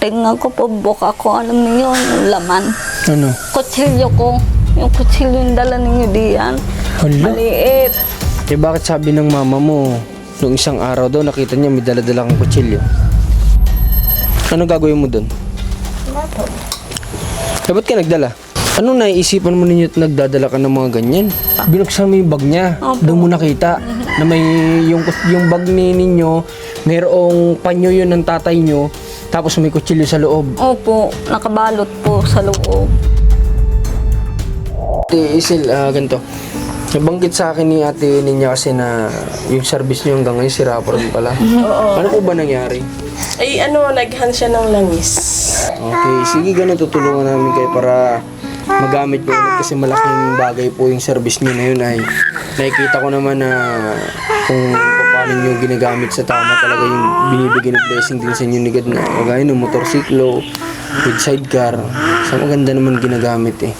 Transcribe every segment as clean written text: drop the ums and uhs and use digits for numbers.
Tingnan ko po, buka ko. Alam niyo yung laman. Ano? Kutsilyo ko. Yung kutsilyo yung dala ninyo diyan. Hala? Maliit. Eh bakit sabi ng mama mo, nung isang araw daw nakita niya may dala-dala kang kutsilyo? Ano gagawin mo doon? Eh ba't ka nagdala? Anong naiisipan mo ninyo at nagdadala ka ng mga ganyan? Binuksan mo yung bag niya. Opo. Doon mo nakita na may yung bag ninyo, mayroong panyo yun ng tatay nyo, tapos may kutsilyo sa loob. Opo, nakabalot po sa loob. Ate Isil, ganito. Nabanggit sa akin ni ate niya kasi na yung service niyo hanggang ngayon sira pa rin pala. Ano po ba nangyari? Ay naghan siya ng langis. Okay, sige ganun, tutulungan namin kayo para magamit po ulit kasi malaking bagay po yung service niyo na yun ay nakikita ko naman na kung paano niyo ginagamit sa tama talaga yung binibigay ng blessing din sa inyo ni God na kagaya ng motorsiklo with sidecar. So maganda naman ginagamit eh.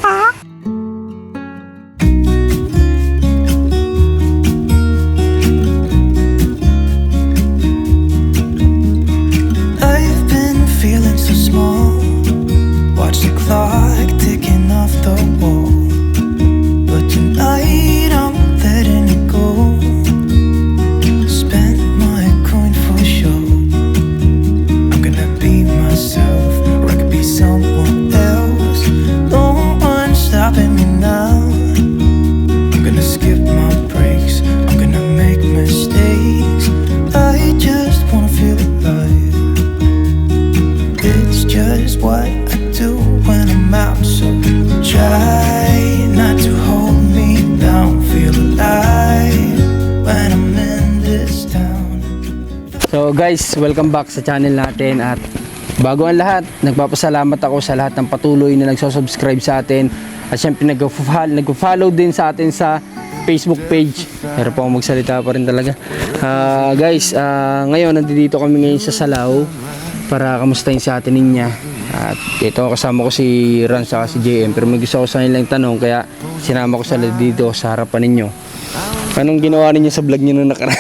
I've been feeling so small. Watch the clock ticking off the wall. But tonight I'm letting it go. Spend my coin for sure. I'm gonna be myself, or I could be someone else. No one's stopping me now. I'm gonna skip my breaks. I'm gonna make mistakes. I just wanna feel alive. It's just what I do when I'm out. So try not to hold me down. Feel alive when I'm in this town. So guys, welcome back sa channel natin at bago ang lahat, nagpapasalamat ako sa lahat ng patuloy na nagsusubscribe sa atin at syempre nag-follow din sa atin sa Facebook page. Pero po akong magsalita pa rin talaga. Guys, ngayon nandito kami ngayon sa Salao para kamustahin sa atin niya. At ito kasama ko si Ran sa si JM, pero may gusto ko sa kanilang tanong kaya sinama ko sila dito sa harapan ninyo. Anong ginawa ninyo sa vlog niyo nung nakaraan?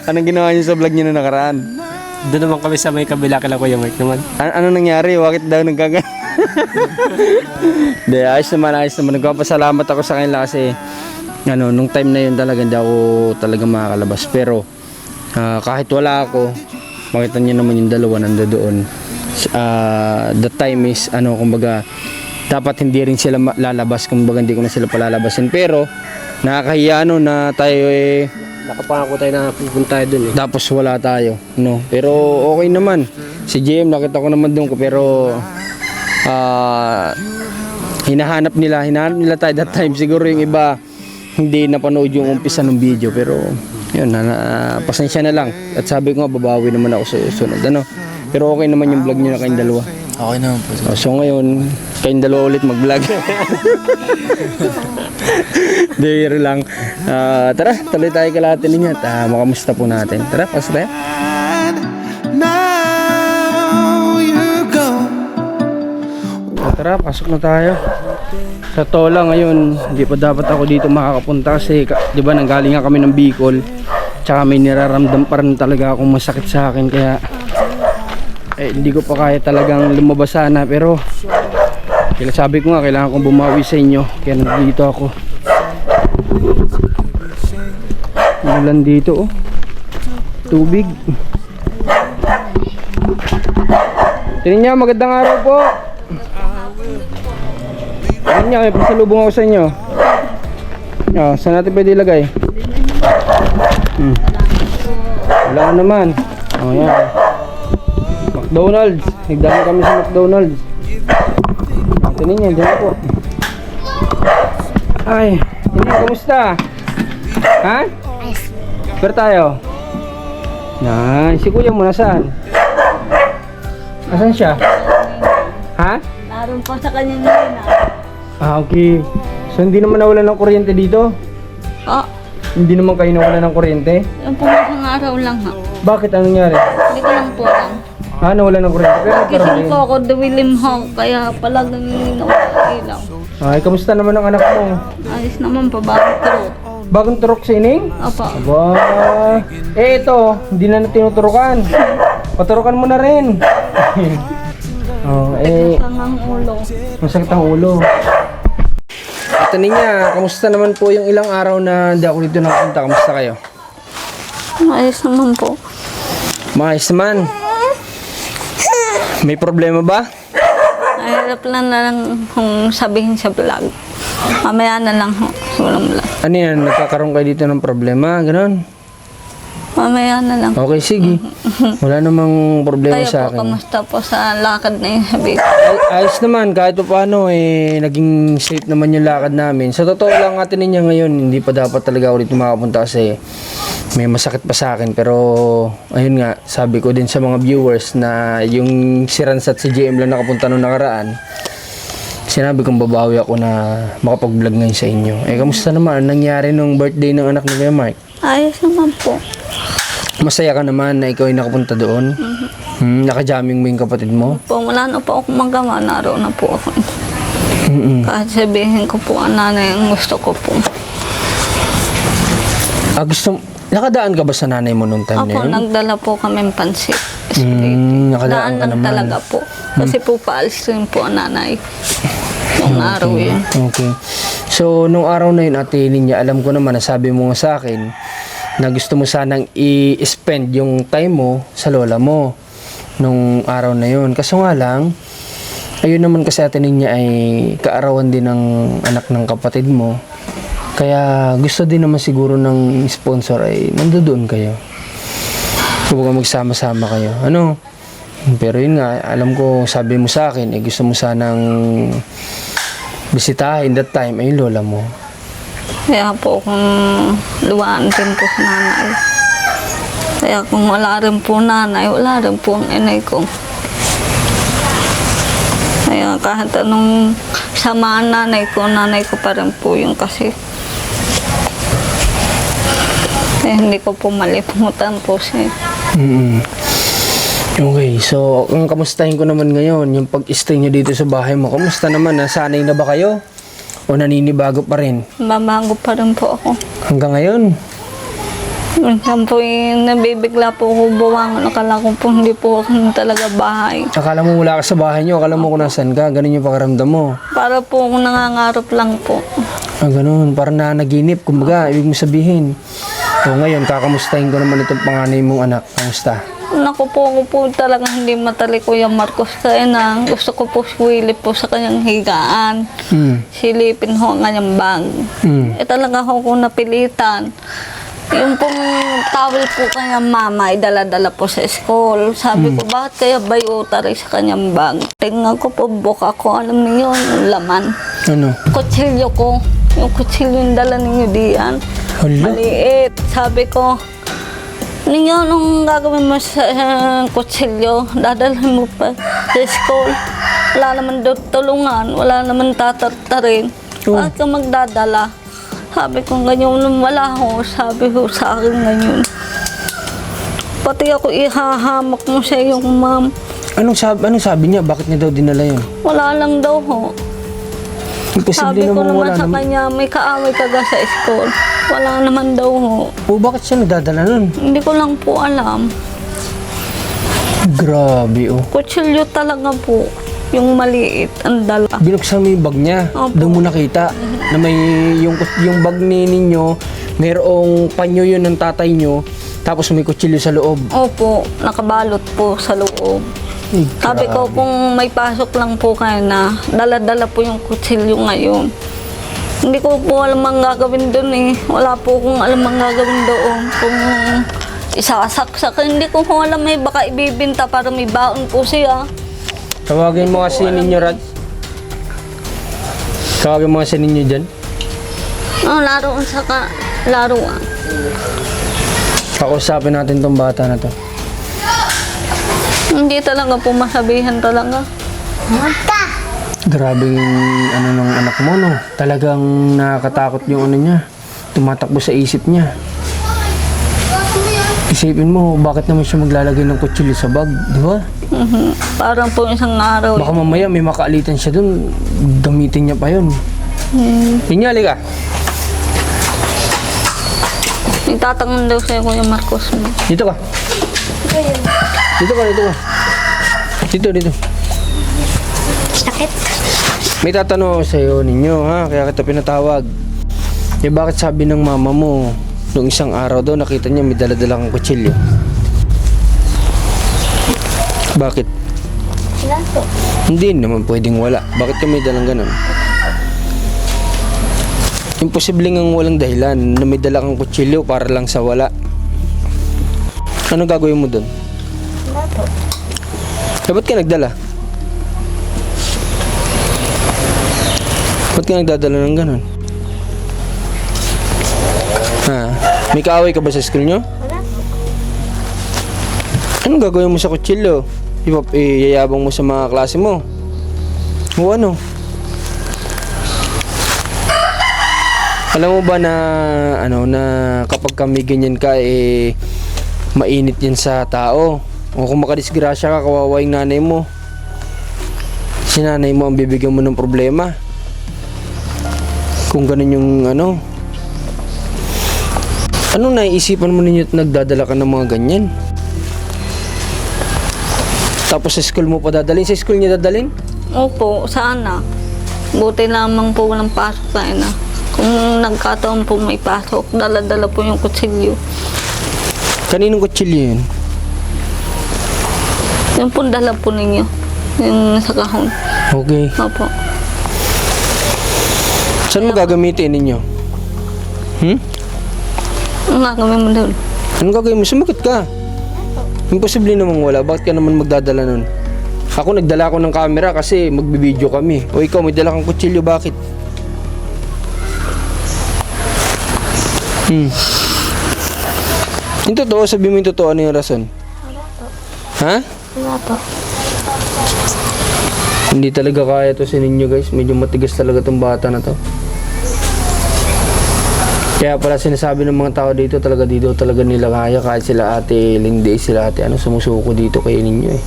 Anong ginawa niyo sa vlog niyo nung nakaraan? Doon naman kami sa may kabila kila Kuya Mike naman. Ano nangyari? Bakit daw nagkaga? De, ayos naman. Nagpapasalamat ako sa kanila kasi nung time na yun talaga hindi ako talaga makakalabas. Pero kahit wala ako, makita niyo naman yung dalawa nandoon. The time is kumbaga dapat hindi rin sila lalabas, kumbaga hindi ko na sila palalabasin. Pero nakakahiya na tayo Nakapangako tayo na pupunta tayo doon eh. tapos wala tayo, no. Pero okay naman. Si JM nakita ko naman doon ko, pero hinahanap nila tayo that time. Siguro yung iba hindi napanood yung umpisa ng video, pero yun, pasensya na lang. At sabi ko nga, babawi naman ako sa susunod, Pero okay naman yung vlog niyo na kayong dalawa. Okay naman po. So ngayon, kayong dalawa ulit mag-vlog. Dere lang. Tara, tuloy tayo kalahati ninyo at makamusta po natin. Tara, pasok tayo. Now you're gone. Tara, pasok na tayo. Sa Tola ngayon, hindi pa dapat ako dito makakapunta kasi di ba nanggaling nga kami ng Bicol. Tsaka may niraramdam pa rin talaga akong masakit sa akin kaya hindi ko pa kaya talagang lumabas sana, pero sabi ko nga kailangan kong bumawi sa inyo kaya nandito ako. Ulan dito tubig. Tingnan niyo, magandang araw po. Tingnan niyo, may pasalubong ako sa inyo. Saan natin pwede ilagay? Wala naman. Yan. McDonald's. Nagdami kami sa McDonald's. Tingnan niyo, dyan po. Ay, hindi, kamusta? Ha? Pero tayo. Si kuya mo nasaan? Asan siya? Ha? Naroon po sa kanya na. Okay. So hindi naman nawala ng kuryente dito? Hindi naman kayo nawala ng kuryente? Yung po isang araw lang ha. Bakit? Anong nangyari? Hindi ko lang po alam. Nawala ng kuryente. Pero Gising nagkaroon po ako, duwilim ho, kaya pala nawala ilaw. Ay, kamusta naman ang anak mo? Ayos naman po, bagong turot. Bagong turok sa ining? Opo. Aba. Ito, hindi na tinuturukan. Paturukan mo na rin. Oh, Lang ang ulo. masakit ang ulo. Ito niya, kamusta naman po yung ilang araw na hindi ako dito nakapunta? Kamusta kayo? Ayos naman po. Maayos naman. May problema ba? Mahirap lang na lang kung sabihin sa vlog. Mamaya na lang ho. Walang vlog. Ano yan, nagkakaroon kayo dito ng problema? Ganon? Mamaya na lang. Okay, sige. Wala namang problema Kayo sa po, akin. kamusta po sa lakad na yung sabi ko? Ayos naman, kahit pa paano, naging safe naman yung lakad namin. Sa totoo lang natin niya ngayon, hindi pa dapat talaga ako dito makapunta kasi may masakit pa sa akin. Pero, ayun nga, sabi ko din sa mga viewers na yung si Ransat si JM lang nakapunta nung nakaraan, sinabi kong babawi ako na makapag-vlog ngayon sa inyo. Kamusta naman? Anong nangyari nung birthday ng anak ni Kuya Mark? Ayos naman po. Masaya ka naman na ikaw ay nakapunta doon? Naka-jamming mo yung kapatid mo? Po, wala na po akong magawa. Naroon na po ako. Mm-mm. Kahit sabihin ko po ang nanay ang gusto ko po. Nakadaan ka ba sa nanay mo nung time na Ako, yun? nagdala po kami pansit. Nakadaan Daan ka lang naman. talaga po. Kasi po paalis rin po ang nanay. Nung araw yun. Okay. So, nung araw na yun, Ate Ninya, alam ko naman, nasabi mo nga sa akin na gusto mo sanang i-spend yung time mo sa lola mo nung araw na yun. Kaso nga lang, ayun naman kasi Ate Ninya ay kaarawan din ng anak ng kapatid mo. Kaya gusto din naman siguro ng sponsor ay nandoon kayo. Kumbaga magsama-sama kayo. Ano? Pero yun nga, alam ko, sabi mo sa akin, gusto mo sanang bisitahin that time ay lola mo. Kaya po kung luwaan din po sa nanay. Kaya kung wala rin po nanay, wala rin po ang inay ko. Kaya kahit anong samaan nanay ko pa rin po yun kasi. Kaya hindi ko po malimutan po siya. Okay, so ang kamustahin ko naman ngayon, yung pag-stay nyo dito sa bahay mo, kamusta naman? Nasanay na ba kayo? O naninibago pa rin? Babago pa rin po ako. Hanggang ngayon? Minsan po nabibigla po ako buwangan. Akala ko po hindi po ako talaga bahay. Akala mo wala ka sa bahay nyo, akala mo kung nasan ka, ganun yung pakiramdam mo. Para po ako nangangarap lang po. Ganun, parang nanaginip, kumbaga, ibig mo sabihin. So ngayon, kakamustahin ko naman itong panganay mong anak. Kamusta? Naku po, ako po talaga hindi matali Kuya Marcos. Kaya na gusto ko po siwili po sa kanyang higaan. Silipin ho ang kanyang bag. Talaga ho kung napilitan. Yung pong towel po kanyang mama ay dala-dala po sa school. Sabi ko, bakit kaya bayota rin sa kanyang bag? Tingnan ko po, buka ko. Alam niyo yung laman. Ano? Kutsilyo ko. Yung kutsilyo yung dala ninyo diyan. Hala? Maliit. Sabi ko, ninyo, anong gagawin mo sa kutsilyo? Dadalhin mo pa sa school. Wala naman daw tulungan. Wala naman tatartarin. Bakit ka magdadala? Sabi ko, ganyan, wala ho. Sabi ho sa akin ganyan. Pati ako ihahamak mo sa iyong ma'am. Anong sabi niya? Bakit niya daw dinala yun? Wala lang daw ho. Imposible Sabi ko naman naman wala sa naman. kanya, may kaaway ka sa school. Wala naman daw ho. O bakit siya nagdadala nun? Hindi ko lang po alam. Grabe oh. Kutsilyo talaga po. Yung maliit, ang dala. Binuksan mo yung bag niya. Opo. Doon mo nakita na may yung bag ni ninyo, mayroong panyo yun ng tatay nyo, tapos may kutsilyo sa loob. Opo, nakabalot po sa loob. Ay, Sabi ko, kung may pasok lang po kayo na, dala-dala po yung kutsilyo ngayon. Hindi ko po alam ang gagawin doon eh. Wala po kung alam ang gagawin doon. Kung isasaksak, hindi ko po alam eh. Baka ibibinta para may baon po siya. Tawagin mo kasi ninyo, Rad. Tawagin mo kasi ninyo dyan. Laruan sa laruan. Kausapin natin tong bata na to. Hindi talaga po masabihan talaga. Grabe yung ano ng anak mo, no? Talagang nakakatakot yung ano niya. Tumatakbo sa isip niya. Isipin mo, bakit naman siya maglalagay ng kutsilyo sa bag, di ba? Parang po isang araw. Baka mamaya may makaalitan siya dun, gamitin niya pa yun. Pinyali ka. Itatangon daw sa'yo Kuya Marcos mo. Dito ka. Dito ka, dito ka. Dito. Sakit. May tatanong ako sa'yo ninyo, ha? Kaya kita pinatawag. Bakit sabi ng mama mo, nung isang araw daw, nakita niya may dala-dala kang kutsilyo? Bakit? Wala po. Hindi naman pwedeng wala. Bakit ka may dalang ganun? Imposible ngang walang dahilan na may dala kang kutsilyo para lang sa wala. Ano gagawin mo doon? Wala po. Ba't ka nagdala? Ba't ka nagdadala ng ganun? Ha? May kaaway ka ba sa school nyo? Wala po. Anong gagawin mo sa kutsilyo? Iyayabang mo sa mga klase mo? O ano? Alam mo ba na kapag kami ganyan ka mainit yan sa tao? O kung makadisgrasya ka, kawawa yung nanay mo. Si nanay mo ang bibigyan mo ng problema. Kung ganun yung anong naiisipan mo ninyo at nagdadala ka ng mga ganyan? Tapos sa school mo pa dadalhin? Sa school niya dadalhin? Opo, sana. Buti lamang po walang pasok na ina. Kung nagkataon po may pasok, dala-dala po yung kutsilyo. Kaninong kutsilyo yun? Yung po dala po ninyo. Yung sa kahon. Okay. Opo. Saan mo gagamitin ninyo? Ang gagawin mo doon? Anong gagawin mo? Sumakit ka. Imposible namang wala. Bakit ka naman magdadala nun? Ako nagdala ko ng camera kasi magbibideo kami. O ikaw may dala kang kutsilyo, bakit? Yung totoo, sabi mo yung totoo, ano yung rason? Wala po. Ha? Wala po. Hindi talaga kaya to sa ninyo guys. Medyo matigas talaga tong bata na to. Kaya pala sinasabi ng mga tao dito talaga nila kaya kahit sila ate Lindy, sila ate sumusuko dito kay ninyo eh.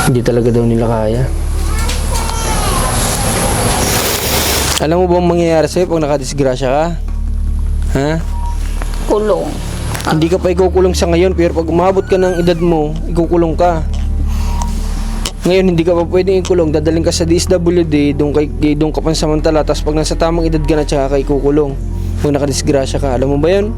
Hindi talaga daw nila kaya. Alam mo bang mangyayari sa'yo pag nakadisgrasya ka? Ha? Kulong. Hindi ka pa ikukulong sa ngayon pero pag umabot ka ng edad mo, ikukulong ka. Ngayon hindi ka pa pwedeng ikulong, dadaling ka sa DSWD, doon ka pansamantala, tapos pag nasa tamang edad ka na tsaka ka ikukulong. Kung nakadisgrasya ka, alam mo ba yun?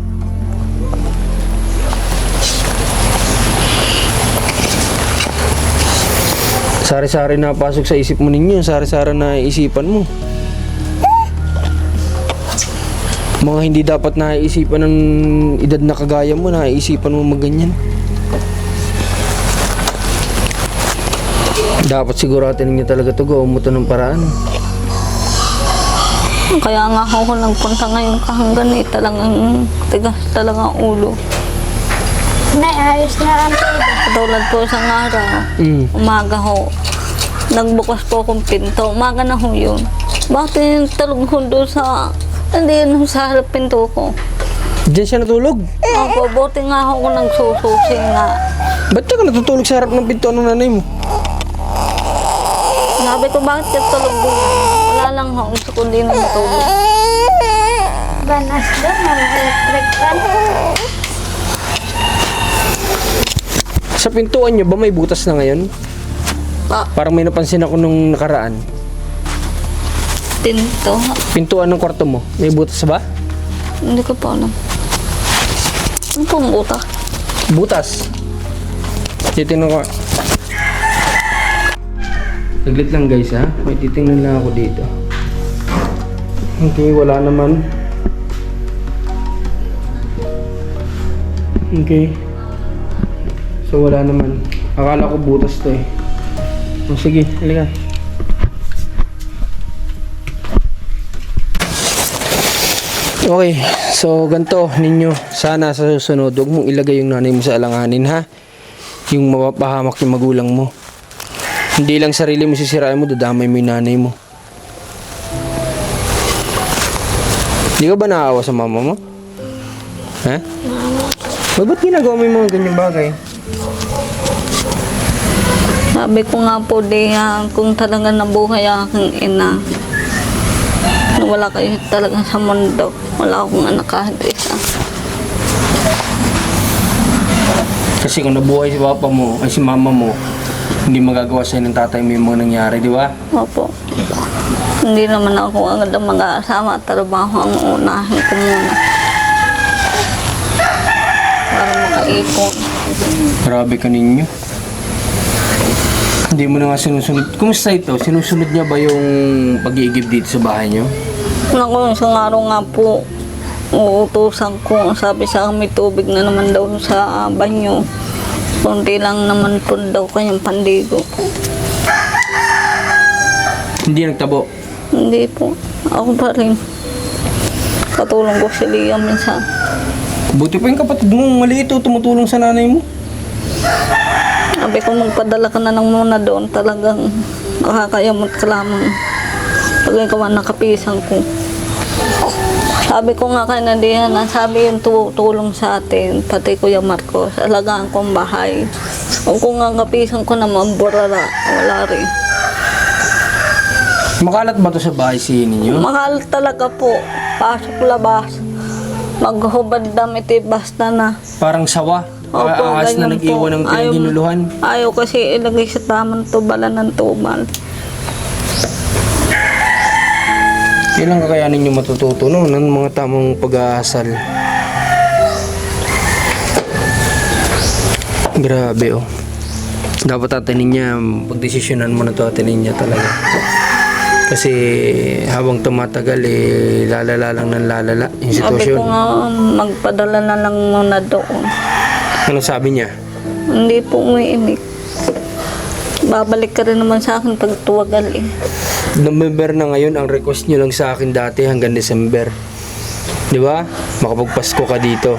Sari-sari na pasok sa isip mo ninyo, sari-sari na isipan mo. Mga hindi dapat naiisipan ng edad na kagaya mo, naiisipan mo maganyan. Dapat siguratin niyo talaga to, gawin mo to ng paraan. Kaya nga ako nagpunta ngayon kahanggan talagang tigas talaga ang ulo. Ayos na ang pwede. Katulad po sa araw, umaga ho, nagbukas po akong pinto, umaga na ho yun. Bakit yung talog ho doon sa, hindi yun ho sa harap pinto ko. Diyan siya natulog? Opo, buti nga ho kung nagsususi nga. Ba't ka natutulog sa harap ng pinto ng nanay mo? Sabi ko, bakit ka tulog doon? Wala lang ho, gusto ko din na matulog. Banas doon, mag-electric fan. Sa pintuan niyo ba may butas na ngayon? Parang may napansin ako nung nakaraan. Tinto. Pintuan ng kwarto mo, may butas ba? Hindi ko pa alam. Ano pong utak? Butas. Titingnan ko. Saglit lang guys ha. May titingnan lang ako dito. Okay, wala naman. Okay. So wala naman. Akala ko butas to eh. O, sige, halika. Okay, so ganito ninyo. Sana sa susunod, huwag mong ilagay yung nanay mo sa alanganin ha. Yung mapapahamak yung magulang mo. Hindi lang sarili mo sisirain mo, dadamay mo yung nanay mo. Hindi ka ba naawa sa mama mo? Ha? Ba't ginagawa mo yung mga ganyang bagay? Sabi ko nga po, kung talaga nabuhay ang aking ina, na wala kayo talaga sa mundo, wala akong anak kahit isa. Kasi kung nabuhay si papa mo, ay si mama mo, hindi magagawa sa'yo ng tatay mo yung mga nangyari, di ba? Opo. Hindi naman ako agad ang mag-aasama at trabaho ang unahin ko muna. Para makaipon. Grabe ka ninyo. Hindi mo na nga sinusunod. Kumusta ito? Sinusunod niya ba yung pag-iigib dito sa bahay niyo? Naku, isang araw nga po, uutusan ko. Sabi sa akin, may tubig na naman daw sa banyo. Kunti lang naman po daw kanyang pandigo. Hindi nagtabo. Hindi po. Ako pa rin. Katulong ko si Lia minsan. Buti pa yung kapatid mo, maliit o tumutulong sa nanay mo. Sabi ko, magpadala ka na lang muna doon. Talagang nakakayamot ka lamang. Pag ikaw ang nakapisang ko. Sabi ko nga kay Nadia na sabi yung tulong sa atin, pati Kuya Marcos, alagaan ko ang bahay. Kung nga kapisang ko naman, burara, wala rin. Makalat ba to sa bahay si ninyo? Mahal talaga po. Pasok labas. Maghubad damit basta na. Parang sawa. Opo, Ahas na ganyan nag-iwan po. ng pinaghinuluhan. Ayaw kasi ilagay sa tamang tubalan ng tubal. Kailan kakayanin nyo matututo no? Ng mga tamang pag-aasal. Grabe oh. Dapat atinin niya, pagdesisyonan mo na to atinin niya talaga. Kasi habang tumatagal eh, lalala lang ng lalala yung Sabi sitwasyon. ko nga, magpadala na lang muna doon. Ano sabi niya? Hindi po umiimik. Babalik ka rin naman sa akin pag tuwagal eh. November na ngayon, ang request nyo lang sa akin dati hanggang December. Di ba? Makapagpasko ka dito.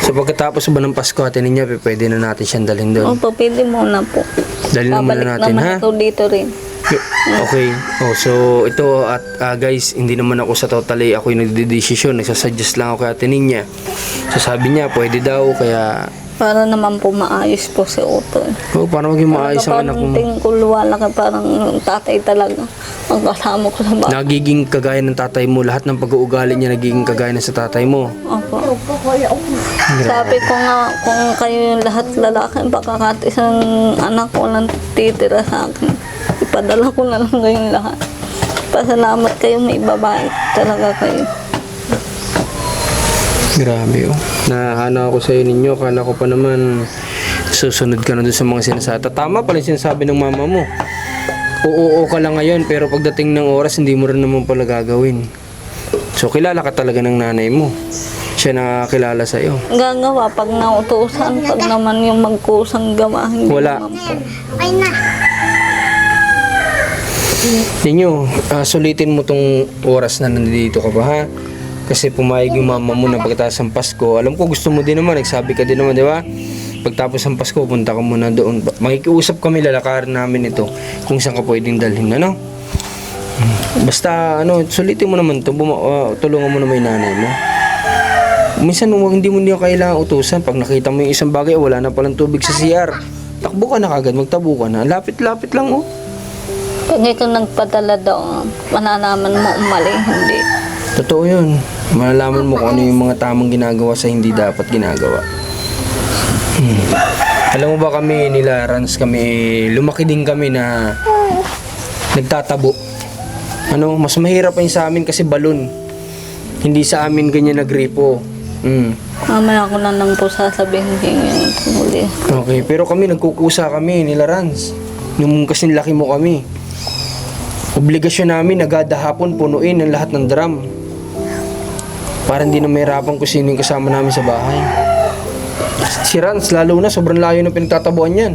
So pagkatapos ba ng Pasko atinin niya, pwede na natin siyang dalhin doon. Opo, pwede muna po. Dalhin na muna Babalik natin, naman ha? ikaw dito rin. Okay. Oh, so ito at guys, hindi naman ako sa totally ako yung nagdedesisyon. Nagsasuggest lang ako kay Ate Ninya. So sabi niya, pwede daw kaya Para naman po maayos po si Otto. oh, para maging maayos ang anak mo. Tingin ko luwala ka parang tatay talaga. Ang kasama ko sa bahay. Nagiging kagaya ng tatay mo, lahat ng pag-uugali niya nagiging kagaya na sa tatay mo. Opo. Sabi ko nga, kung kayo yung lahat lalaki, baka isang anak ko lang titira sa akin. Ipadala ko na lang kayong lahat. Pasalamat kayo, may babae talaga kayo. Grabe oh. Nahana ako sa ninyo, akala ko pa naman susunod ka na dun sa mga sinasabi. Tama pala yung sinasabi ng mama mo. Oo ka lang ngayon, pero pagdating ng oras, hindi mo rin naman pala gagawin. So kilala ka talaga ng nanay mo. Siya nakakilala sa'yo. Gagawa pag nautusan, pag naman yung magkusang gawa, hindi Wala. naman po. Ay na. Ninyo, sulitin mo tong oras na nandito ka ba ha? Kasi pumayag yung mama mo na pagkatapos ng Pasko. Alam ko gusto mo din naman, nagsabi ka din naman, di ba? Pagtapos ng Pasko, punta ka muna doon. Makikiusap kami, lalakarin namin ito kung saan ka pwedeng dalhin, ano? Basta, sulitin mo naman ito, tulungan mo naman yung nanay mo. Minsan, hindi mo niya kailangan utusan. Pag nakita mo yung isang bagay, wala na palang tubig sa CR. Takbo ka na kagad, magtabo ka na. Lapit-lapit lang, oh. Pag ikaw nagpadala doon, mananaman mo mali, hindi. Totoo yun. Malalaman mo kung ano yung mga tamang ginagawa sa hindi dapat ginagawa. Alam mo ba kami, nila Rans kami, lumaki din kami na nagtatabo. Mas mahirap pa yun sa amin kasi balon. Hindi sa amin ganyan nagripo. Mamaya ko na lang po sasabihin yung huli. Okay, pero kami nagkukusa kami, nila Rans. Nung kasing laki mo kami. Obligasyon namin, agad hapon punuin ang lahat ng drum. Para hindi na mahirapan kung sino yung kasama namin sa bahay. Si Rans, lalo na, sobrang layo na pinagtatabuan yan.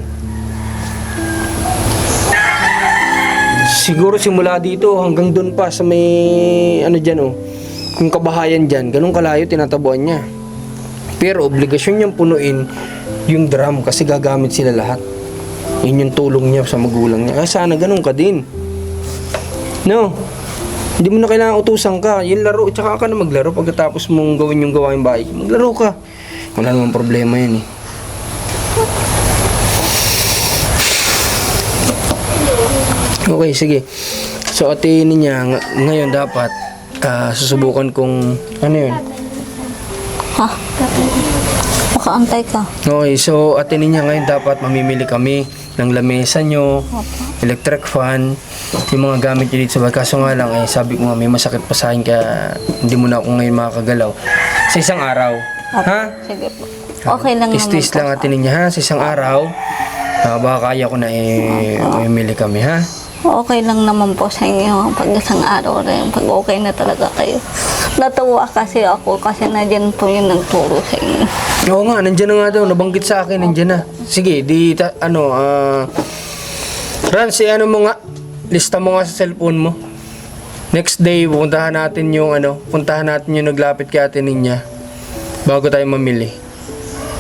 Siguro simula dito hanggang doon pa sa may, yung kabahayan dyan, ganun kalayo tinatabuan niya. Pero obligasyon niyang punuin yung drum kasi gagamit sila lahat. Yun yung tulong niya sa magulang niya. Kaya sana ganun ka din. No? Hindi mo na kailangan utusan ka. Yung laro, tsaka ka na maglaro pagkatapos mong gawin yung gawain bahay. Maglaro ka. Wala namang problema yan eh. Okay, sige. So, atinin niya, ngayon dapat susubukan kong, ano yun? Ha? Nakaantay ka. Okay, so Ate Ninya ngayon dapat mamimili kami ng lamesa nyo, electric fan, yung mga gamit nyo dito sa bahay. Kaso nga lang, sabi ko nga may masakit pa sa akin kaya hindi mo na ako ngayon makakagalaw. Sa isang araw. Ha? Sige po. Okay lang naman Tis-tis po. lang Ate Ninya ha, sa isang araw. Baka kaya ko na mamimili kami ha. Okay lang naman po sa inyo pag isang araw rin, pag okay na talaga kayo. Natuwa kasi ako kasi nadyan po yung nagturo sa inyo. Oo nga, nandiyan na nga daw, nabanggit sa akin, nandiyan na. Sige, Rans, ano mo nga, lista mo nga sa cellphone mo. Next day, puntahan natin yung naglapit kay Ate Ninya bago tayo mamili.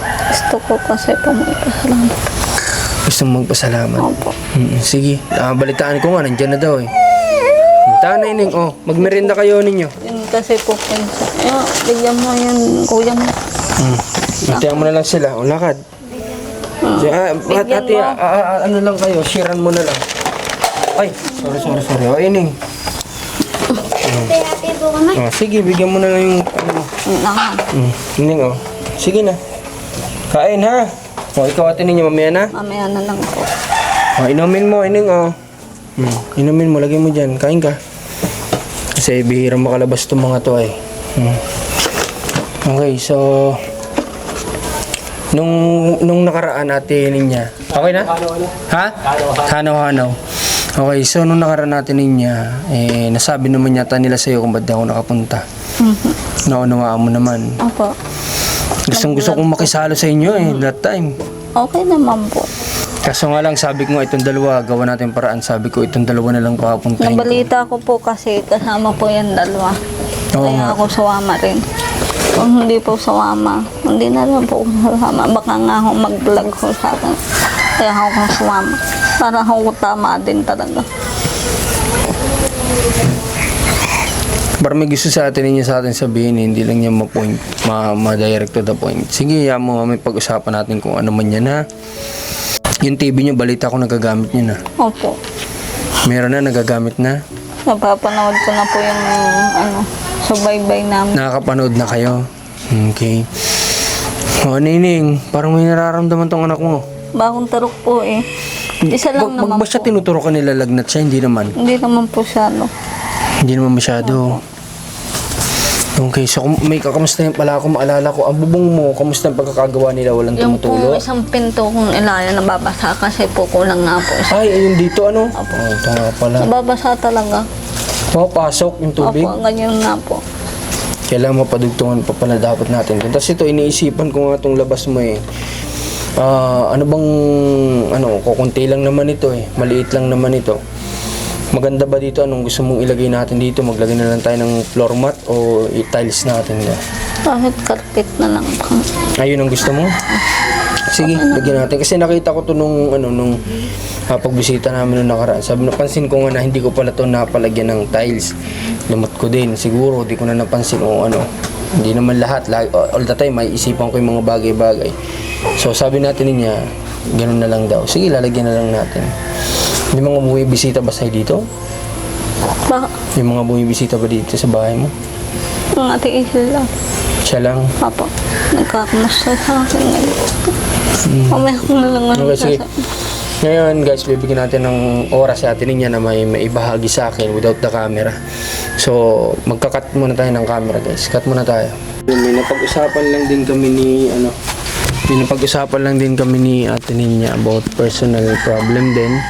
Gusto ko kasi po magpasalamat. Gusto mong magpasalamat? Opo. Sige, balitaan ko nga, nandiyan na daw eh. Puntahan na ining, magmerienda kayo ninyo. Yun kasi po pinsa. Bigyan mo yun, kuya mo. Hintayan mo na lang sila, lakad. Bigyan Ate, mo. ano lang kayo, sharean mo na lang. Ay, sorry. Ining. Ate po kami. Sige, bigyan mo na lang yung ano mo. Naman. Ining, sige na. Kain ha. Ikaw Ate Ninya, mamaya na. Mamaya na lang po. Inumin mo, Ining, Inumin mo, lagay mo dyan. Kain ka. Kasi bihirang makalabas itong mga to eh. Okay, so nung nakaraan Ate Ninya. Okay na? Ha? Hanaw-hanaw. Okay, so nung nakaraan Ate Ninya, nasabi naman yata nila sa'yo kung ba't di ako nakapunta. Naunawaan mo naman. Opo. Gusto kong makisalo sa inyo that time. Okay naman po. Kaso nga lang, sabi ko nga itong dalawa, gawa natin paraan. Sabi ko itong dalawa na lang papuntahin ko. Nabalita ko po kasi kasama po yan dalawa. Oo Kaya nga. ako sawama rin. Kung hindi po sawama, hindi na rin po ako sawama. Baka nga ako mag-vlog ko sa akin. Kaya ako sawama. Para ako tama din talaga. Para may gusto sa atin ninyo sa atin sabihin, hindi lang niya ma-point, ma-direct to the point. Sige, mo may pag-usapan natin kung ano man yan ha. Yung TV nyo, balita ko nagagamit nyo na. Opo. Meron na, nagagamit na. Napapanood ko na po yung subaybay namin. Nakakapanood na kayo. Okay. Nining, parang may nararamdaman tong anak mo. Bagong tarok po eh. Isa lang naman Ba siya po. tinuturo ka nilalagnat siya? Hindi naman. Hindi naman po siya, Hindi naman masyado. Okay, so may kakamusta yung pala ako, maalala ko, ang bubong mo, kamusta ang pagkakagawa nila, walang Yung po tumutulo? isang pinto kong ilaya nababasa kasi po kulang nga po. Ay, ayun dito, ano? Ito nga pala. Nababasa talaga. Pasok yung tubig. Opo, ganyan nga po. Kailangan mapadugtungan pa pala dapat natin. Tapos ito, iniisipan ko nga itong labas mo eh. Kukunti lang naman ito eh. Maliit lang naman ito. Maganda ba dito? Anong gusto mong ilagay natin dito? Maglagay na lang tayo ng floor mat o i-tiles natin na? Bakit carpet na lang po? Ayun ang gusto mo? Sige, lagyan natin. Kasi nakita ko to nung pagbisita namin nung nakaraan. Napansin ko nga na hindi ko pala to napalagyan ng tiles. Lumot ko din. Siguro, di ko na napansin hindi naman lahat. All the time, may isipan ko yung mga bagay-bagay. So, sabi natin niya, ganun na lang daw. Sige, lalagyan na lang natin. Yung mga bumibisita ba sa'yo dito? Yung mga bumibisita ba dito sa bahay mo? Ang ate Isil lang. Siya lang? Papa, nagkakamusta sa akin ngayon. Mamaya ko na lang Okay, sige. Ngayon guys, bibigyan natin ng oras sa atin niya na may ibahagi sa akin without the camera. So, magka-cut muna tayo ng camera guys. Cut muna tayo. May napag-usapan lang din kami ni Ate Ninya about personal problem din.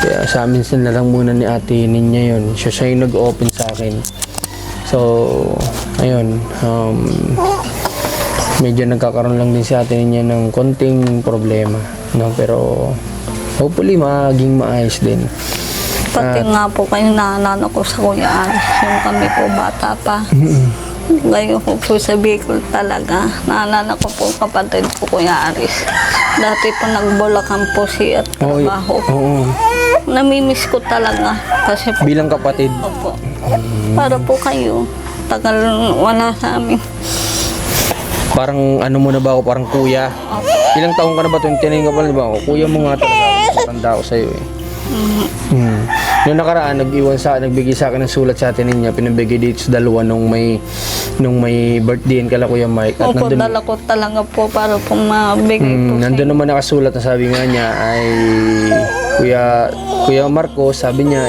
Kaya sa amin na lang muna ni Ate Ninya yun. Siya yung nag-open sa akin. So, ayun. Medyo nagkakaroon lang din si Ate Ninya ng konting problema. No? Pero, hopefully, maging maayos din. Pati nga po kayo naalala ko sa Kuya Aris. Yung kami po bata pa. Ngayon ko po sa Bicol talaga. Naalala ko po kapatid ko Kuya Aris. Dati po nagbulakan po siya at trabaho. Oo. Namimiss ko talaga. Kasi po, Bilang kapatid. opo. Para po kayo. Tagal wala sa amin. Parang ano mo na ba ako? Parang kuya. Ilang taong ka na ba? 29 ka pa, di ba? Kuya mo nga talaga. Matanda ako sa'yo eh. Noong nakaraan, nagbigay sa akin ng sulat sa atin niya, pinabigay dito sa dalawa nung may birthday kala Kuya Mike. At Opo, dala ko talaga po para po mabigay po. nandun naman nakasulat na sabi nga niya ay Kuya Marco, sabi niya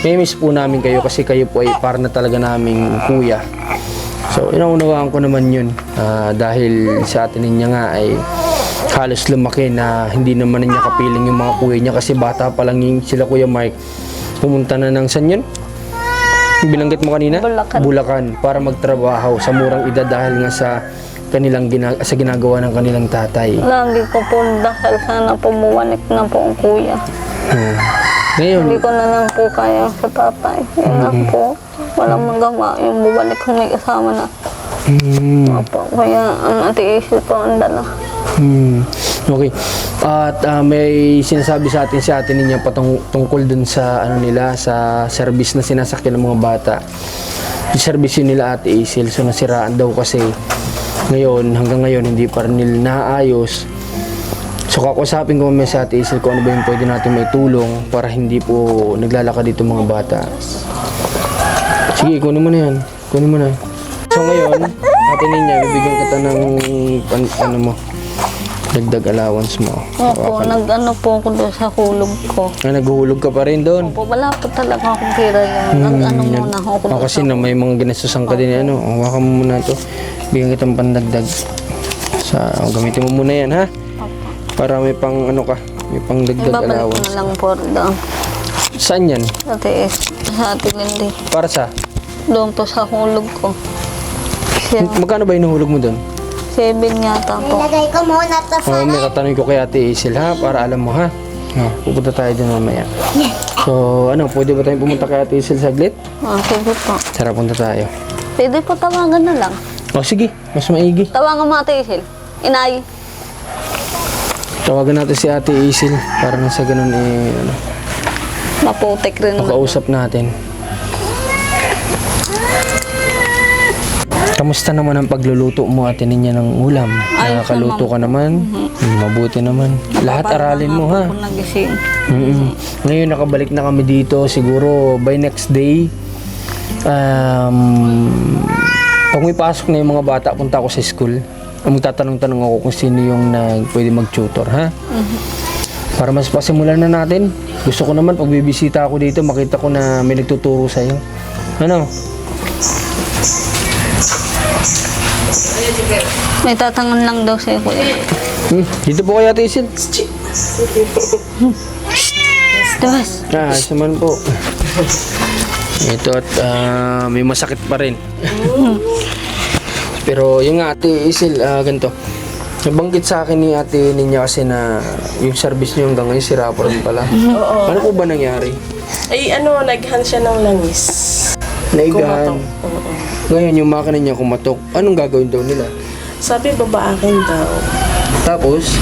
may miss po namin kayo kasi kayo po ay para na talaga naming kuya. So, inaunawaan ko naman yun dahil sa atin niya nga ay halos lumaki na hindi naman niya kapiling yung mga kuya niya kasi bata pa lang yung sila Kuya Mike. Pumunta na ng saan yun? Yung binanggit mo kanina? Bulacan. Para magtrabaho sa murang edad dahil nga sa kanilang sa ginagawa ng kanilang tatay. Lagi ko po dasal sana po buwanik na po ang kuya. Ngayon, Hindi ko na lang po kaya sa tatay. Yun nga po, walang magawa. Yung buwanik ko may kasama na. Opo, kaya ang ati-issue po ang dala. Okay. At may sinasabi sa atin si ate niya tungkol dun sa sa service na sinasakyan ng mga bata. Yung service yun nila Ate Isil, so nasiraan daw kasi hanggang ngayon hindi pa rin nila naayos. So kakusapin ko mamaya sa Ate Isil kung ano ba yung pwede natin may tulong para hindi po naglalakad dito mga bata. Sige, kunin mo na yan. Kunin mo na. So ngayon, Ate Ninya, bibigyan kita ng dagdag allowance mo. Opo, nag-ano po ako doon sa hulog ko. Naghuhulog ka pa rin doon. Opo, wala po talaga akong pera yun. Nag-ano muna ako doon Kasi na may mga ginastusan ka din. Hawakan mo muna ito. Bigyan kitang pandagdag. Gamitin mo muna yan, ha? Para may pang may pang dagdag Ibabalik allowance. na lang po doon. Saan yan? Sa TS, sa Ate Lindy. Para sa? Doon po sa hulog ko. Magkano ba inuhulog mo doon? 7 yata po. Nilagay ko muna to sa May katanong ko kay Ate Isil, ha? Para alam mo, ha? Pupunta tayo doon mamaya. So, pwede ba tayong pumunta kay Ate Isil saglit? Sige po. Tara, punta tayo. Pwede po tawagan na lang. Sige, mas maigi. Tawagan mo Ate Isil. Inay. Tawagan natin si Ate Isil para na sa ganun Maputik rin naman. makausap natin. Kamusta naman ang pagluluto mo Ate Ninya ng ulam? Ayos Nakakaluto ka naman? Mabuti naman. Lahat aralin mo, ha? Ako nagising. Ngayon nakabalik na kami dito. Siguro by next day, pag may pasok na yung mga bata, punta ako sa school. Magtatanong-tanong ako kung sino yung pwede mag-tutor, ha? Para mas pasimulan na natin. Gusto ko naman pag bibisita ako dito, makita ko na may nagtuturo sa'yo. Ano? May tatangon lang daw sa'yo, kuya. Dito po kaya Ate Isil. Diwas. Saman po. Ito at may masakit pa rin. Pero yung nga Ate Isil, ganito. Nabanggit sa akin ni Ate Ninya kasi na yung service niyo hanggang ngayon sira pa rin pala. Oo. Ano po ba nangyari? Naghan siya ng langis. Naigahan. Oo. Ngayon yung makina niya kumatok. Anong gagawin daw nila? Sabi, babaakin daw. Tapos,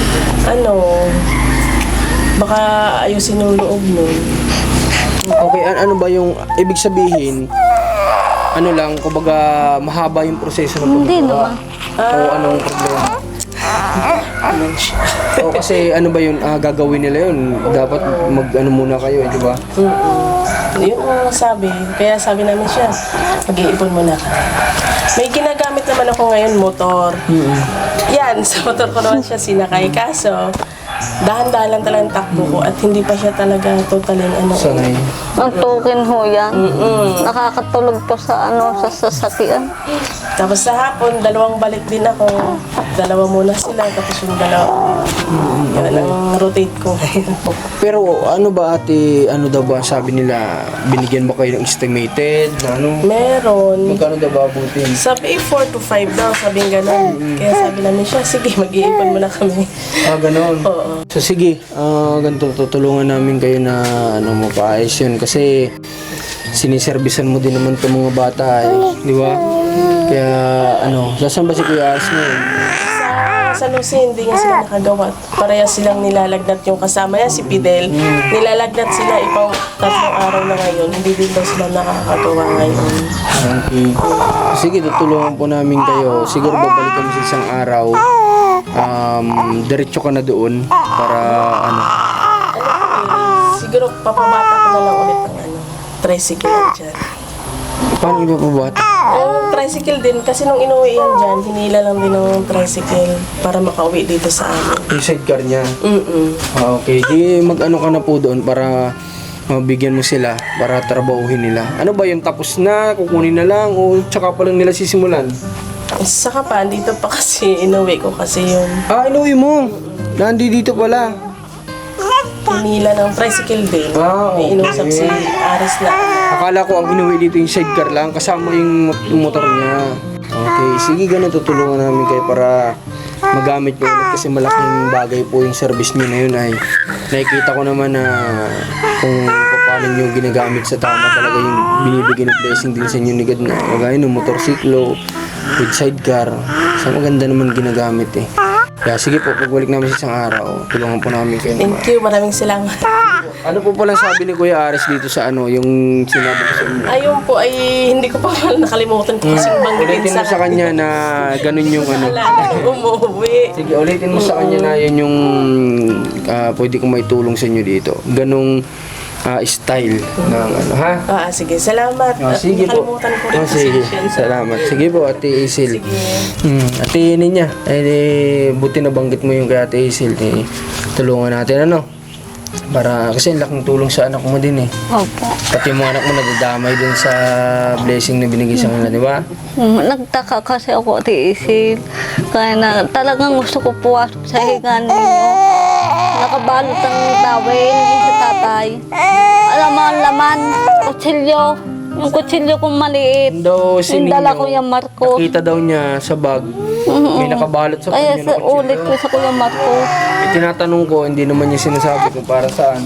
Baka ayusin yung loob nun. okay, ano ba yung ibig sabihin? Ano lang, kumbaga mahaba yung proseso ng Hindi paggawa. naman. O anong problema? O kasi ano ba yun, gagawin nila yun? Dapat mag-ano muna kayo, di ba? Yun ang sabi. Kaya sabi namin siya, mag-iipon muna ka. May ginagamit naman ako ngayon, motor. Yan, sa motor ko naman siya sinakay. Kaso, dahan-dahan lang talagang takbo ko at hindi pa siya talaga totally Sanay. Ang token ho yan. Nakakatulog po sa sa sasakyan. Tapos sa hapon, 2 balik din ako. 2 muna sila, tapos yung 2. Yan ang rotate ko. Pero ano ba ate, ano daw ba sabi nila, binigyan ba kayo ng estimated? Ano? Meron. Magkano daw ba abutin? Sabi 4 to 5 daw, sabi ganun. Kaya sabi namin siya, sige, mag-iipon muna kami. Ganon. Oo. So sige, ganito, tutulungan namin kayo na mapaayos yun kasi siniservisan mo din naman itong mga bata di ba? Kaya saan ba si Kuya Ars ngayon? Sa Lucy, hindi nga sila nakagawa. Parehas silang nilalagnat yung kasama niya, si Fidel. Nilalagnat sila ipang 3 araw na ngayon. Hindi din daw sila nakakagawa ngayon. Okay. Sige, tutulungan po namin kayo. Siguro babalik kami sa isang araw. Diretso ka na doon para Siguro Pero papabata ko na lang ulit ng tricycle dyan. Paano iba pa bata? Yung tricycle din, kasi nung inuwi yan dyan, hinila lang din ng tricycle para makauwi dito sa amin. Yung sidecar niya. Mm-mm. Okay, di mag-ano ka na po doon para bigyan mo sila, para trabahuhin nila. Ano ba yun? Tapos na? Kukunin na lang? O tsaka pa lang nila sisimulan? Saka pa, dito pa kasi inuwi ko kasi yun. Ah, inuwi mo. Nandi dito pala. Hinila ng tricycle din. Ah, okay. May inusap si Aris na. Akala ko ang inuwi dito yung sidecar lang, kasama yung motor niya. Okay, sige, ganun tutulungan namin kayo para magamit nyo ulit kasi malaking bagay po yung service nyo na yun ay nakikita ko naman na kung paano nyo ginagamit sa tama talaga yung binibigyan ng blessing din sa inyo ni God na kagaya ng motorsiklo with sidecar. So maganda naman ginagamit eh. Kaya sige po, pagbalik namin sa isang araw, tulungan po namin kayo naman. Thank you, maraming salamat. Ano po palang sabi ni Kuya Aris dito sa yung sinabi ko sa inyo? Ayun po ay hindi ko pa nakalimutan ko kasing banggitin Ulitin mo sa kanya na ganun yung Alala nang umuwi. Sige, ulitin mo sa kanya na yun yung pwede kong maitulong sa inyo dito. Ganong style ng ha? Sige, salamat. At Sige po. nakalimutan ko rin kasi Sige, siya. salamat. Sige po, Ate Isil. Sige. Ate Ninya, buti na banggit mo yung kay Ate Isil. Tulungan natin para kasi ang laking tulong sa anak mo din eh. Opo. Pati yung mga anak mo nadadamay din sa blessing na binigay sa kanila, di ba? Nagtaka kasi ako, tiisin. Kaya na talagang gusto ko puwasok sa higaan ninyo. Nakabalot ang tawin sa tatay. Alam mo ang laman, kutsilyo. Yung kutsilyo kong maliit. Daw si Yung dala Ninyo, ko yung Marcos. nakita daw niya sa bag, may nakabalot sa Kaya kanya sa na kutsilyo. ulit ko sa Kuya Marcos. Tinatanong ko, hindi naman niya sinasabi kung para saan.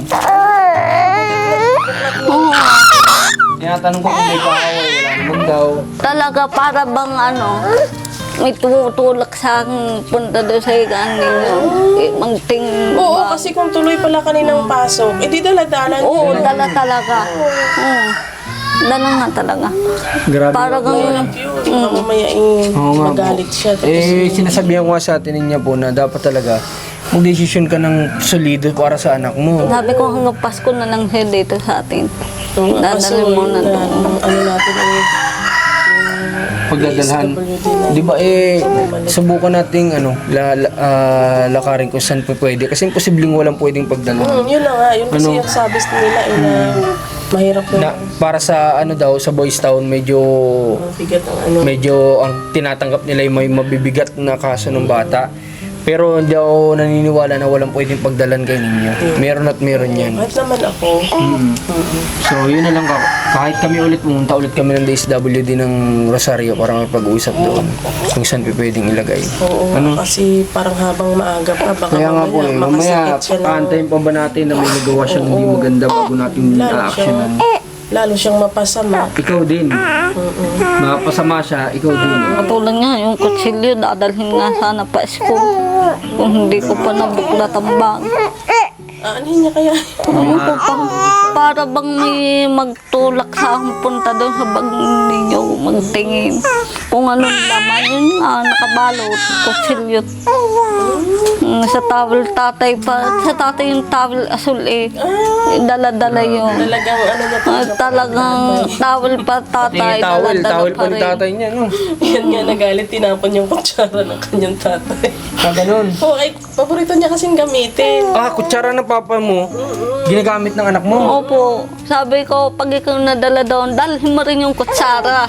Tinatanong ko kung may kaaway, wala naman daw. Talaga para bang may tutulak sa aking punta doon sa higaan ninyo. Magting Oo, kasi kung tuloy pala kaninang pasok, di dala-dalan. Oo, dala talaga. Oo. Dala nga talaga. Grabe. Para kang Baka mamaya Oo nga po. magalit siya. Tapos, Sinasabihan ko nga sa atin niya po na dapat talaga mag-desisyon ka ng solido para sa anak mo. sabi ko hanggang Pasko na lang siya dito sa atin. yung Dadalhin mo na doon. ano natin Pagdadalhan. Di ba subukan nating lakarin kung saan pwede. Kasi imposibleng walang pwedeng pagdalhan. yun na nga, yun kasi yung sabis nila na mahirap Na, para sa sa Boys Town medyo bigat ang tinatanggap nila yung may mabibigat na kaso ng bata. Pero hindi ako naniniwala na walang pwedeng pagdalan kay ninyo. Meron at meron yan. kahit naman ako. So yun na lang kahit kami ulit pumunta ulit kami ng DSWD ng Rosario para mapag-uusap doon kung saan pwedeng ilagay. Oo, kasi parang habang maaga pa, baka Kaya nga po mamaya makasakit siya ng paantayin pa ba natin na may nagawa siyang hindi maganda bago natin a-actionan. lalo siyang mapasama. Ikaw din. Mapasama siya, ikaw din. Katulad nga, yung kutsilyo, dadalhin nga sana pa school. Kung hindi ko pa nabuklat ang bag. Ano niya kaya? Ano ko pa, para bang may magtulak sa akong punta doon sa bag ninyo, magtingin. Kung anong laman yun, nakabalot, kutsilyo. Sa towel tatay pa, sa tatay yung towel asul dala-dala yun. Talagang ano niya Talagang towel pa tatay, Tawel dala-dala pa pa ni rin. tatay niya, no? Yan nga nagalit, tinapon yung kutsara ng kanyang tatay. Ganun. Oo, ay, paborito niya kasing gamitin. Kutsara ng papa mo, ginagamit ng anak mo. Opo, sabi ko, pag ikaw nadala doon, dalhin mo rin yung kutsara.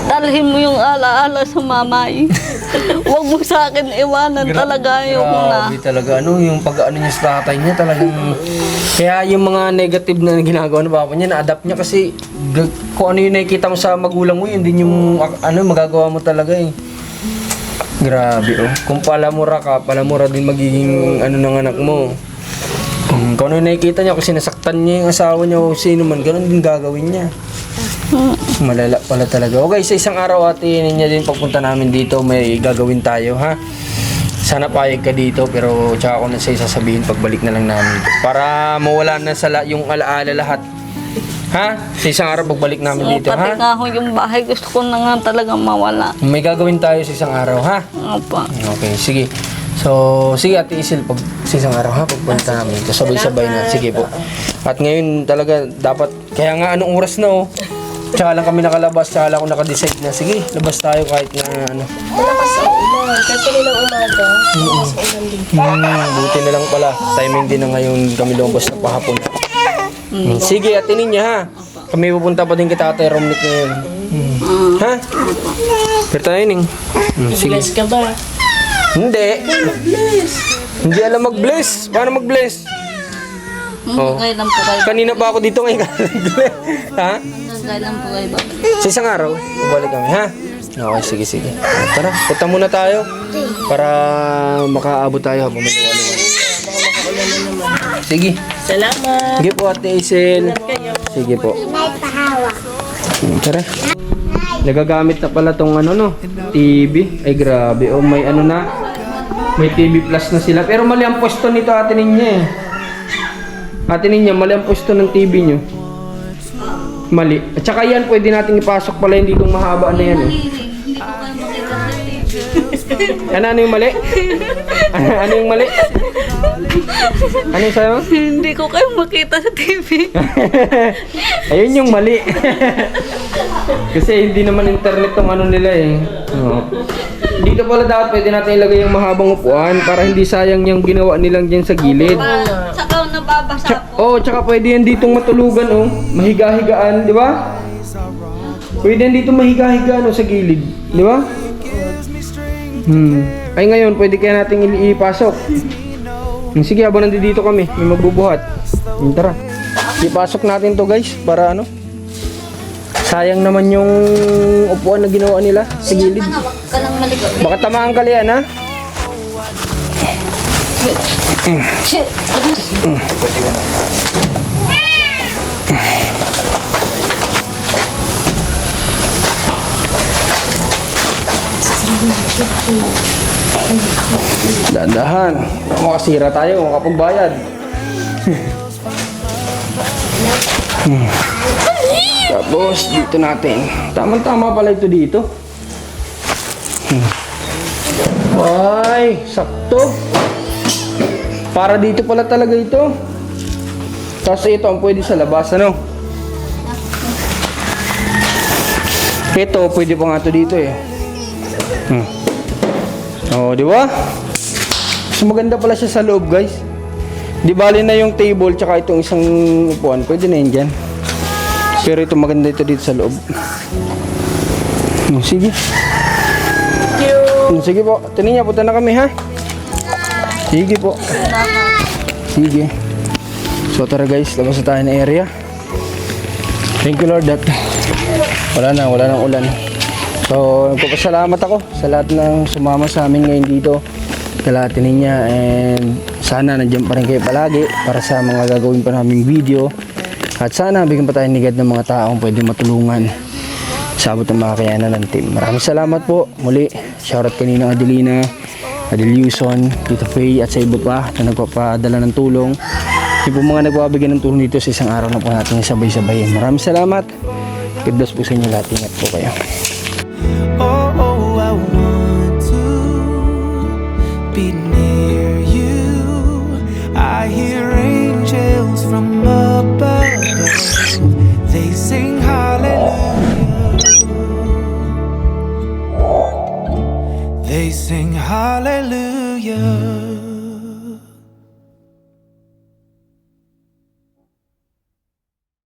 Dalhin mo yung alaala sa mamay. Huwag mo sa akin iwanan talaga yung na. Grabe talaga, yung pag-ano niya sa tatay niya talagang... Kaya yung mga negative na ginagawa ng papa niya, na-adapt niya kasi kung ano yung nakikita mo sa magulang mo, yun din yung magagawa mo talaga eh. Grabe Kung palamura ka, palamura din magiging ng anak mo. Kung ano yung nakikita niya, kung sinasaktan niya yung asawa niya o sino man, ganun din gagawin niya. Malala pala talaga. Okay, sa isang araw niya din pagpunta namin dito, may gagawin tayo ha. Sana payag ka dito pero tsaka ako na sa sasabihin pagbalik na lang namin dito. Para mawala na yung alaala lahat. Ha? Sa isang araw pagbalik namin dito Pati ha. nga ho yung bahay, gusto ko na nga talagang mawala. May gagawin tayo sa isang araw ha. Opo. Okay, sige. So, sige Ate Isil, pag sa isang araw ha, pagpunta namin. Sabay-sabay na. Sige po. At ngayon talaga dapat, kaya nga anong oras na oh. Tsaka lang kami nakalabas, tsaka lang ako nakadecide na, sige, labas tayo kahit na ano. Malakas ang ulan. Kahit kanilang umaga, malakas ang ulan din. Buti na lang pala. Timing din na ngayon kami lumabas na pahapon. Sige, Ate Ninya ha. Kami pupunta pa din kita Ate Romnick ngayon. Ha? Pero tayo ning. Sige. Bless ka ba? Hindi. Hindi alam mag-bless. Paano mag-bless? Oh. Kaya lang po kayo. Kanina pa ako dito ngayon. Ha? Kaya lang po kayo ba? Sa isang araw, balik kami, ha? Okay, sige, sige. Tara, punta muna tayo para makaabot tayo habang maliwanag. Sige. Salamat. Sige po, Ate Isel. Kayo. Sige po. May pahawa. Tara. Nagagamit na pala tong ano, no? TV. Ay, grabe. Oh, may ano na. May TV Plus na sila. Pero mali ang pwesto nito, Ate Ninya eh. Ate Ninya, mali ang pwesto ng TV nyo. Mali. At saka yan, pwede natin ipasok pala yung ditong mahaba na yan. Eh. Ano yung mali? Ano yung mali? Ano yung sa'yo? Hindi ko kayo makita sa TV. Ayun yung mali. Kasi hindi naman internet tong ano nila eh. Oo. Dito pala dapat pwede natin ilagay yung mahabang upuan para hindi sayang yung ginawa nilang dyan sa gilid. Tsaka nababasa po. Tsaka pwede yan ditong matulugan oh. Mahiga-higaan, di ba? Pwede yan dito mahiga-higaan oh, sa gilid. Di ba? Ay ngayon, pwede kaya natin ipasok. Sige, habang nandito kami, may magbubuhat. Tara. Ipasok natin to guys, para ano? Sayang naman yung upuan na ginawa nila sa gilid. Wag ka lang maligaw. Baka tamaan ka liyan, ha? Shit. Dahan-dahan. Makasira tayo, makapagbayad. Tapos, dito natin. Tama-tama pala ito dito. Ay, sakto. Para dito pala talaga ito. Tapos ito ang pwede sa labas, ano? Ito, pwede pa nga ito dito eh. Oh, di ba? Mas maganda pala siya sa loob, guys. Di bali na yung table tsaka itong isang upuan. Pwede na yun dyan. Pero ito maganda ito dito sa loob. Sige. Sige po. Tininya, punta na kami, ha? Sige po. Sige. So tara guys, labas na tayo na area. Thank you Lord that wala nang ulan. So nagpapasalamat ako sa lahat ng sumama sa amin ngayon dito. Kalahati niya, and sana nandiyan pa rin kayo palagi para sa mga gagawin pa naming video. At sana bigyan pa tayo ni God ng mga taong pwede matulungan sa abot ng mga kayanan ng team. Maraming salamat po. Muli, shoutout kanina Adelina, Adel Yuson, Tito Faye at sa iba pa na nagpapadala ng tulong. Yung po mga nagpapabigyan ng tulong dito sa isang araw na po natin sabay-sabay. Maraming salamat. God bless po sa inyo lahat. Ingat po kayo.